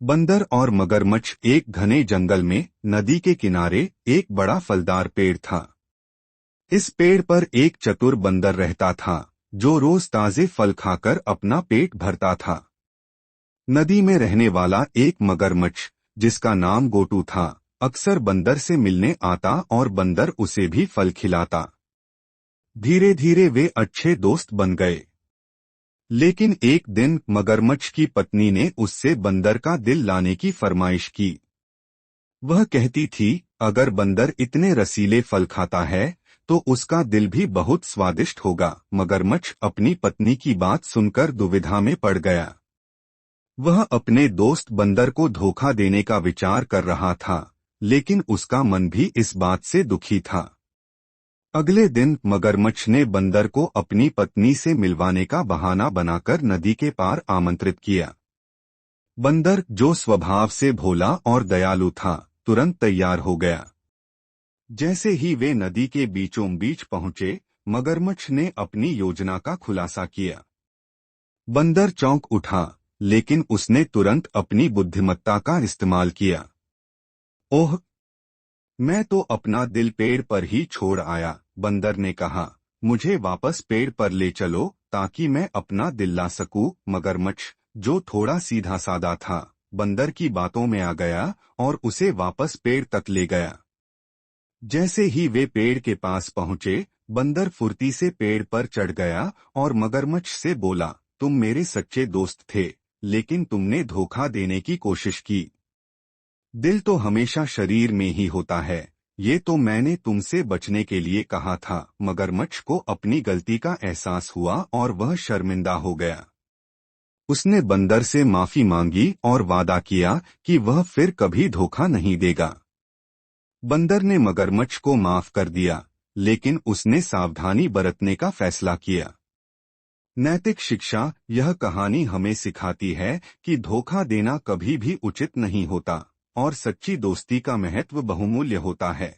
बंदर और मगरमच्छ एक घने जंगल में नदी के किनारे एक बड़ा फलदार पेड़ था। इस पेड़ पर एक चतुर बंदर रहता था जो रोज ताजे फल खाकर अपना पेट भरता था। नदी में रहने वाला एक मगरमच्छ जिसका नाम गोटू था, अक्सर बंदर से मिलने आता और बंदर उसे भी फल खिलाता। धीरे धीरे वे अच्छे दोस्त बन गए। लेकिन एक दिन मगरमच्छ की पत्नी ने उससे बंदर का दिल लाने की फरमाइश की। वह कहती थी, अगर बंदर इतने रसीले फल खाता है तो उसका दिल भी बहुत स्वादिष्ट होगा। मगरमच्छ अपनी पत्नी की बात सुनकर दुविधा में पड़ गया। वह अपने दोस्त बंदर को धोखा देने का विचार कर रहा था, लेकिन उसका मन भी इस बात से दुखी था। अगले दिन मगरमच्छ ने बंदर को अपनी पत्नी से मिलवाने का बहाना बनाकर नदी के पार आमंत्रित किया। बंदर, जो स्वभाव से भोला और दयालु था, तुरंत तैयार हो गया। जैसे ही वे नदी के बीचों बीच पहुंचे, मगरमच्छ ने अपनी योजना का खुलासा किया। बंदर चौंक उठा, लेकिन उसने तुरंत अपनी बुद्धिमत्ता का इस्तेमाल किया। ओह, मैं तो अपना दिल पेड़ पर ही छोड़ आया, बंदर ने कहा। मुझे वापस पेड़ पर ले चलो ताकि मैं अपना दिल ला सकूं। मगरमच्छ, जो थोड़ा सीधा सादा था, बंदर की बातों में आ गया और उसे वापस पेड़ तक ले गया। जैसे ही वे पेड़ के पास पहुंचे, बंदर फुर्ती से पेड़ पर चढ़ गया और मगरमच्छ से बोला, तुम मेरे सच्चे दोस्त थे, लेकिन तुमने धोखा देने की कोशिश की। दिल तो हमेशा शरीर में ही होता है, ये तो मैंने तुमसे बचने के लिए कहा था। मगरमच्छ को अपनी गलती का एहसास हुआ और वह शर्मिंदा हो गया। उसने बंदर से माफी मांगी और वादा किया कि वह फिर कभी धोखा नहीं देगा। बंदर ने मगरमच्छ को माफ कर दिया, लेकिन उसने सावधानी बरतने का फैसला किया। नैतिक शिक्षा, यह कहानी हमें सिखाती है कि धोखा देना कभी भी उचित नहीं होता और सच्ची दोस्ती का महत्व बहुमूल्य होता है।